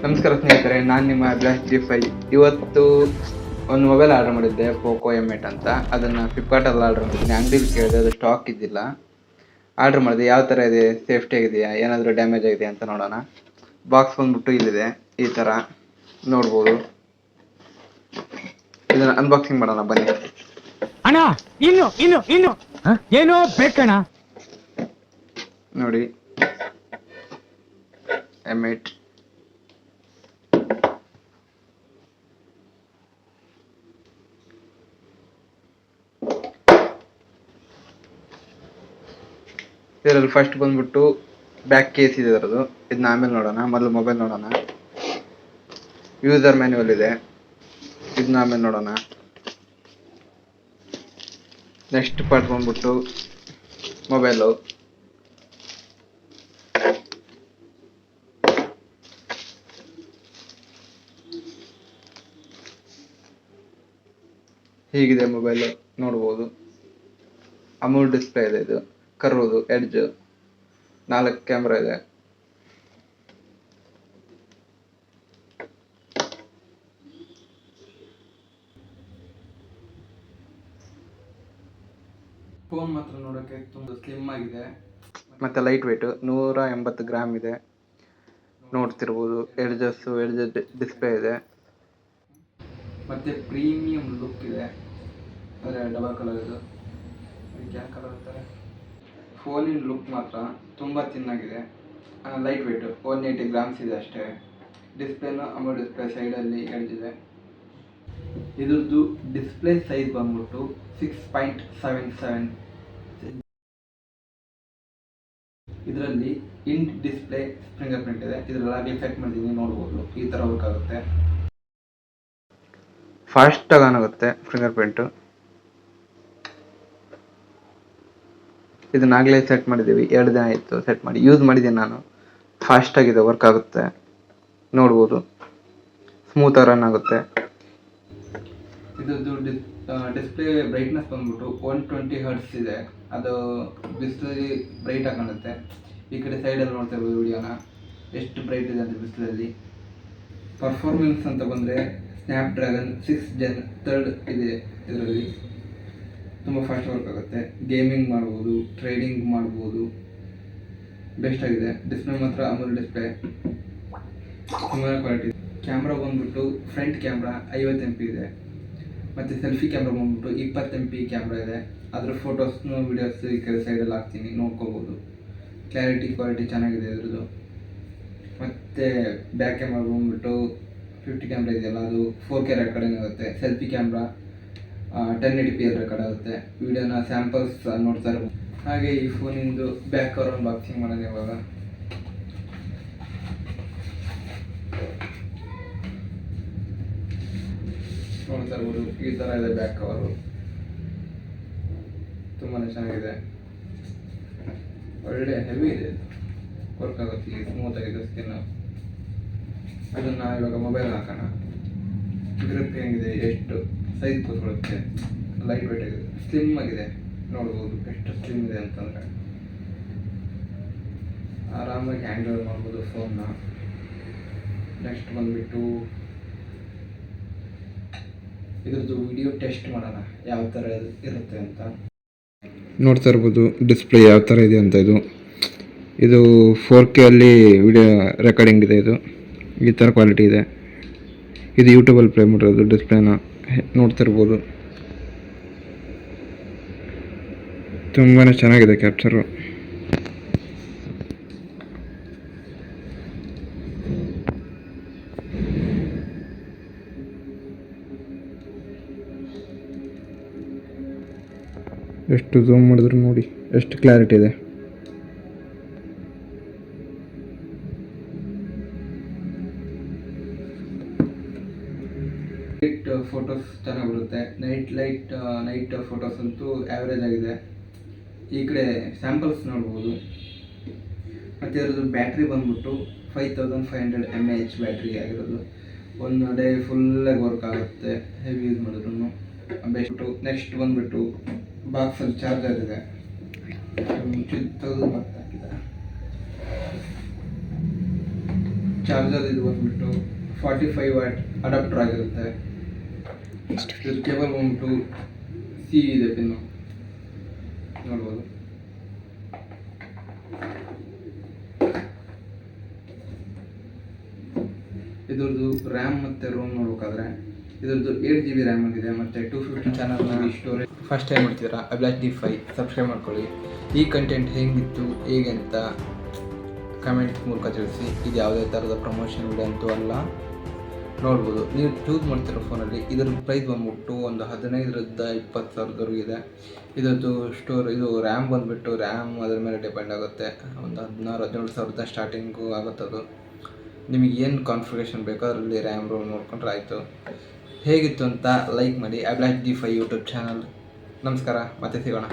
ನಮಸ್ಕಾರ ಸ್ನೇಹಿತರೆ, ನಾನು ನಿಮ್ಮ ಅಭಿಲಾಷ್ G5. ಇವತ್ತು ಒಂದು ಮೊಬೈಲ್ ಆರ್ಡರ್ ಮಾಡಿದ್ದೆ, ಪೋಕೋ M8 ಅಂತ. ಅದನ್ನು ಫ್ಲಿಪ್ಕಾರ್ಟಲ್ಲಿ ಆರ್ಡರ್ ಮಾಡಿದ್ದೀನಿ. ಅಂಗಡಿಲಿ ಕೇಳಿದೆ, ಅದು ಸ್ಟಾಕ್ ಇದ್ದಿಲ್ಲ. ಆರ್ಡರ್ ಮಾಡಿದೆ. ಯಾವ ಥರ ಇದೆ, ಸೇಫ್ಟಿ ಆಗಿದೆಯಾ, ಏನಾದರೂ ಡ್ಯಾಮೇಜ್ ಆಗಿದೆಯಾ ಅಂತ ನೋಡೋಣ. ಬಾಕ್ಸ್ ಬಂದ್ಬಿಟ್ಟು ಇಲ್ಲಿದೆ, ಈ ಥರ ನೋಡ್ಬೋದು. ಇದನ್ನು ಅನ್ಬಾಕ್ಸಿಂಗ್ ಮಾಡೋಣ ಬನ್ನಿ. ಅಣ್ಣ ಇನ್ನು ಏನೋ ಬೇಕಣ್ಣ. ನೋಡಿ, M8 ಇದರಲ್ಲಿ ಫಸ್ಟ್ ಬಂದ್ಬಿಟ್ಟು ಬ್ಯಾಕ್ ಕೇಸ್ ಇದೆ ಅದರದು. ಇದನ್ನ ಆಮೇಲೆ ನೋಡೋಣ, ಮೊದಲು ಮೊಬೈಲ್ ನೋಡೋಣ. ಯೂಸರ್ ಮ್ಯಾನ್ಯುವಲ್ ಇದೆ, ಇದನ್ನ ಆಮೇಲೆ ನೋಡೋಣ. ನೆಕ್ಸ್ಟ್ ಪಾರ್ಟ್ ಬಂದ್ಬಿಟ್ಟು ಮೊಬೈಲು. ಹೀಗಿದೆ ಮೊಬೈಲು, ನೋಡ್ಬೋದು. ಅಮೂಲ್ ಡಿಸ್ಪ್ಲೇ ಇದೆ, ಇದು ಕರ್ವುದು ಎಡ್ಜ್, 4 ಕ್ಯಾಮ್ರಾ ಇದೆ. ಫೋನ್ ಮಾತ್ರ ನೋಡೋಕ್ಕೆ ತುಂಬ ಸ್ಲಿಮ್ ಆಗಿದೆ, ಮತ್ತೆ ಲೈಟ್ ವೆಯ್ಟ್, 180 ಗ್ರಾಮ್ ಇದೆ. ನೋಡ್ತಿರ್ಬೋದು, ಎಡ್ಜ್ ಡಿಸ್ಪ್ಲೇ ಇದೆ, ಮತ್ತೆ ಪ್ರೀಮಿಯಂ ಲುಕ್ ಇದೆ. ಅಂದರೆ ಡಬಲ್ ಕಲರ್ ಇದು, ಅದಕ್ಕೆ ಯಾವ ಕಲರ್ ಅಂತಾರೆ. ಫೋನಿನ ಲುಕ್ ಮಾತ್ರ ತುಂಬ ಚೆನ್ನಾಗಿದೆ. ಲೈಟ್ ವೆಯ್ಟ್, 180 ಗ್ರಾಮ್ಸ್ ಇದೆ ಅಷ್ಟೇ. ಡಿಸ್ಪ್ಲೇನು ಅಮೂಲ್ ಡಿಸ್ಪ್ಲೇ, ಸೈಡಲ್ಲಿ ಎಡ್ಜಿದೆ. ಇದ್ರದ್ದು ಡಿಸ್ಪ್ಲೇ ಸೈಜ್ ಬಂದ್ಬಿಟ್ಟು 6.77. ಇದರಲ್ಲಿ ಇನ್ ಡಿಸ್ಪ್ಲೇ ಫಿಂಗರ್ ಪ್ರಿಂಟ್ ಇದೆ. ಇದರಲ್ಲಿ ಎಫೆಕ್ಟ್ ಮಾಡಿದ್ದೀನಿ, ನೋಡ್ಬೋದು. ಈ ಥರ ವರ್ಕ್ ಆಗುತ್ತೆ, ಫಾಸ್ಟಾಗಿ ಆನ್ ಆಗುತ್ತೆ ಫಿಂಗರ್ ಪ್ರಿಂಟು. ಇದನ್ನಾಗಲೇ ಸೆಟ್ ಮಾಡಿದ್ದೀವಿ, 2 ದಿನ ಆಯಿತು ಸೆಟ್ ಮಾಡಿ. ಯೂಸ್ ಮಾಡಿದ್ದೀನಿ ನಾನು, ಫಾಸ್ಟಾಗಿದೆ, ವರ್ಕ್ ಆಗುತ್ತೆ, ನೋಡ್ಬೋದು. ಸ್ಮೂತಾಗಿ ರನ್ ಆಗುತ್ತೆ. ಇದ್ರದ್ದು ಡಿಸ್ಪ್ಲೇ ಬ್ರೈಟ್ನೆಸ್ ಬಂದ್ಬಿಟ್ಟು 120 ಹರ್ಟ್ಸ್ ಇದೆ. ಅದು ಬಿಸಿಲಲ್ಲಿ ಬ್ರೈಟ್ ಆಗಿ ಕಾಣುತ್ತೆ. ಈ ಕಡೆ ಸೈಡಲ್ಲಿ ನೋಡ್ತಾ ಇರ್ಬೋದು ವಿಡಿಯೋನ, ಎಷ್ಟು ಬ್ರೈಟ್ ಇದೆ ಅಂತ ಬಿಸಿಲಲ್ಲಿ. ಪರ್ಫಾರ್ಮೆನ್ಸ್ ಅಂತ ಬಂದರೆ ಸ್ನ್ಯಾಪ್ಡ್ರ್ಯಾಗನ್ 6th Gen 3rd ಇದೆ ಇದರಲ್ಲಿ. ತುಂಬ ಫಾಸ್ಟ್ ವರ್ಕ್ ಆಗುತ್ತೆ. ಗೇಮಿಂಗ್ ಮಾಡ್ಬೋದು, ಟ್ರೇಡಿಂಗ್ ಮಾಡ್ಬೋದು, ಬೆಸ್ಟ್ ಆಗಿದೆ. ಡಿಸ್ಪ್ಲೇ ಮಾತ್ರ ಅಮೂಲ್ ಡಿಸ್ಪ್ಲೇ, ತುಂಬ ಕ್ವಾಲಿಟಿ. ಕ್ಯಾಮ್ರಾ ಬಂದ್ಬಿಟ್ಟು ಫ್ರಂಟ್ ಕ್ಯಾಮ್ರಾ 50 MP ಇದೆ, ಮತ್ತು ಸೆಲ್ಫಿ ಕ್ಯಾಮ್ರಾ ಬಂದ್ಬಿಟ್ಟು 20 MP ಕ್ಯಾಮ್ರಾ ಇದೆ. ಅದರ ಫೋಟೋಸ್ನು ವೀಡಿಯೋಸ್ ಈ ಕಡೆ ಸೈಡಲ್ಲಿ ಹಾಕ್ತೀನಿ, ನೋಡ್ಕೋಬೋದು. ಕ್ವಾಲಿಟಿ ಚೆನ್ನಾಗಿದೆ ಇದ್ರದ್ದು. ಮತ್ತು ಬ್ಯಾಕ್ ಕ್ಯಾಮ್ರಾ ಬಂದ್ಬಿಟ್ಟು 50 ಕ್ಯಾಮ್ರಾ ಇದೆಯಲ್ಲ, ಅದು 4K ರೆಕಾರ್ಡಿಂಗ್ ಆಗುತ್ತೆ. ಸೆಲ್ಫಿ ಕ್ಯಾಮ್ರಾ 1080p ರೆಕಾರ್ಡ್ ಆಗುತ್ತೆ. ವಿಡಿಯೋನ ಸ್ಯಾಂಪಲ್ಸ್ ನೋಡ್ತಾ ಇರ್ಬೋದು. ಹಾಗೆ ಈ ಫೋನಿಂದು ಬ್ಯಾಕ್ ಕವರ್ ಅನ್ಬಾಕ್ಸಿಂಗ್ ಮಾಡೋಣ ಇವಾಗ. ನೋಡ್ತಾ ಇರ್ಬೋದು, ಈ ಥರ ಇದೆ ಬ್ಯಾಕ್ ಕವರು. ತುಂಬಾ ಚೆನ್ನಾಗಿದೆ, ಒಳ್ಳೆ ಹೆವಿ ಇದೆ, ವರ್ಕ್ ಆಗುತ್ತೆ, ಸ್ಮೂತ್ ಆಗಿದೆ ಸ್ಕಿನ್. ಅದನ್ನು ಇವಾಗ ಮೊಬೈಲ್ ಹಾಕೋಣ. ಗ್ರಿಪ್ ಹೆಂಗಿದೆ, ಎಷ್ಟು ಸೈಜ್ ಕೂತ್ಕೊಳ್ಳುತ್ತೆ, ಲೈಟ್ ವೆಯ್ಟ್ ಆಗಿದೆ, ಸ್ಲಿಮ್ ಆಗಿದೆ. ನೋಡ್ಬೋದು ಎಷ್ಟು ಸ್ಲಿಮ್ ಇದೆ ಅಂತಂದರೆ. ಆರಾಮಾಗಿ ಹ್ಯಾಂಡಲ್ ಮಾಡ್ಬೋದು ಫೋನ್ನ. ನೆಕ್ಸ್ಟ್ ಬಂದುಬಿಟ್ಟು ಇದ್ರದ್ದು ವಿಡಿಯೋ ಟೆಸ್ಟ್ ಮಾಡೋಣ, ಯಾವ ಥರ ಇರುತ್ತೆ ಅಂತ. ನೋಡ್ತಾ ಇರ್ಬೋದು ಡಿಸ್ಪ್ಲೇ ಯಾವ ಥರ ಇದೆ ಅಂತ. ಇದು 4K ಅಲ್ಲಿ ವಿಡಿಯೋ ರೆಕಾರ್ಡಿಂಗ್ ಇದೆ. ಇದು ಈ ಥರ ಕ್ವಾಲಿಟಿ ಇದೆ. ಇದು ಯೂಟ್ಯೂಬಲ್ಲಿ ಪ್ಲೇ ಮಾಡಿರೋದು ಡಿಸ್ಪ್ಲೇನ, ನೋಡ್ತಿರ್ಬೋದು. ತುಂಬಾ ಚೆನ್ನಾಗಿದೆ ಕ್ಯಾಪ್ಚರು. ಎಷ್ಟು ಝೂಮ್ ಮಾಡಿದ್ರು ನೋಡಿ ಎಷ್ಟು ಕ್ಲಾರಿಟಿ ಇದೆ. ಫೋಟೋಸ್ ಚೆನ್ನಾಗಿ ಬರುತ್ತೆ. ನೈಟ್ ಫೋಟೋಸ್ ಅಂತೂ ಆ್ಯಾವ್ರೇಜ್ ಆಗಿದೆ. ಈ ಕಡೆ ಸ್ಯಾಂಪಲ್ಸ್ ನೋಡ್ಬೋದು. ಮತ್ತು ಇದರದ್ದು ಬ್ಯಾಟ್ರಿ ಬಂದ್ಬಿಟ್ಟು 5500 mAh ಬ್ಯಾಟ್ರಿ ಆಗಿರೋದು. ಒಂದು ಡೇ ಫುಲ್ಲಾಗಿ ವರ್ಕ್ ಆಗುತ್ತೆ ಹೆವಿ ಯೂಸ್ ಮಾಡಿದ್ರು ಬೆಸ್ಟು. ನೆಕ್ಸ್ಟ್ ಬಂದುಬಿಟ್ಟು ಬಾಕ್ಸಲ್ಲಿ ಚಾರ್ಜರ್ ಇದೆ, ಮುಂಚೆ ತೆಗೆದು ಮತ್ತೆ ಹಾಕಿದ್ದಾರೆ. ಚಾರ್ಜರ್ ಇದು ಬಂದ್ಬಿಟ್ಟು 45 ವಾಟ್ ಅಡಾಪ್ಟರ್ ಆಗಿರುತ್ತೆ. ಇದು ಕೇಬಲ್ ಬಂದ್ಬಿಟ್ಟು ಸಿ ಇದೆ ಪಿನ್ನು ನೋಡ್ಬೋದು. ಇದ್ರದ್ದು ರ್ಯಾಮ್ ಮತ್ತು ರೋಮ್ ನೋಡ್ಬೇಕಾದ್ರೆ ಇದ್ರದ್ದು 8 GB ರ್ಯಾಮ್ ಆಗಿದೆ ಮತ್ತು 250 ಚಾನಲ್ ಸ್ಟೋರೇಜ್. ಫಸ್ಟ್ ಟೈಮ್ ಮಾಡ್ತೀರಾ ಅಭಿಲಾಷ್ D5 ಸಬ್ಸ್ಕ್ರೈಬ್ ಮಾಡ್ಕೊಳ್ಳಿ. ಈ ಕಂಟೆಂಟ್ ಹೇಗಿತ್ತು ಹೇಗೆ ಅಂತ ಕಮೆಂಟ್ ಮೂಲಕ ತಿಳಿಸಿ. ಇದು ಯಾವುದೇ ಥರದ ಪ್ರಮೋಷನ್ ವಿಡಿಯೋ ಅಂತೂ ಅಲ್ಲ. ನೋಡ್ಬೋದು ನೀವು ಚೂಸ್ ಮಾಡ್ತಿರೋ ಫೋನಲ್ಲಿ ಇದ್ರ ಪ್ರೈಸ್ ಬಂದ್ಬಿಟ್ಟು ಒಂದು 15,000ರಿಂದ 20,000 ಇದೆ. ಇದ್ರದ್ದು ಇದು ರ್ಯಾಮ್ ಬಂದುಬಿಟ್ಟು ರ್ಯಾಮ್ ಅದ್ರ ಮೇಲೆ ಡಿಪೆಂಡ್ ಆಗುತ್ತೆ. ಒಂದು 16,000-17,000 ಸ್ಟಾರ್ಟಿಂಗು ಆಗುತ್ತೆ. ಅದು ನಿಮಗೆ ಏನು ಕಾನ್ಫಿಗರೇಷನ್ ಬೇಕೋ ಅದರಲ್ಲಿ ರ್ಯಾಮ್ ರೋಮ್ ನೋಡ್ಕೊಂಡ್ರೆ ಆಯಿತು. ಹೇಗಿತ್ತು ಅಂತ ಲೈಕ್ ಮಾಡಿ. Abhilash D5 YouTube channel. ನಮಸ್ಕಾರ, ಮತ್ತೆ ಸಿಗೋಣ.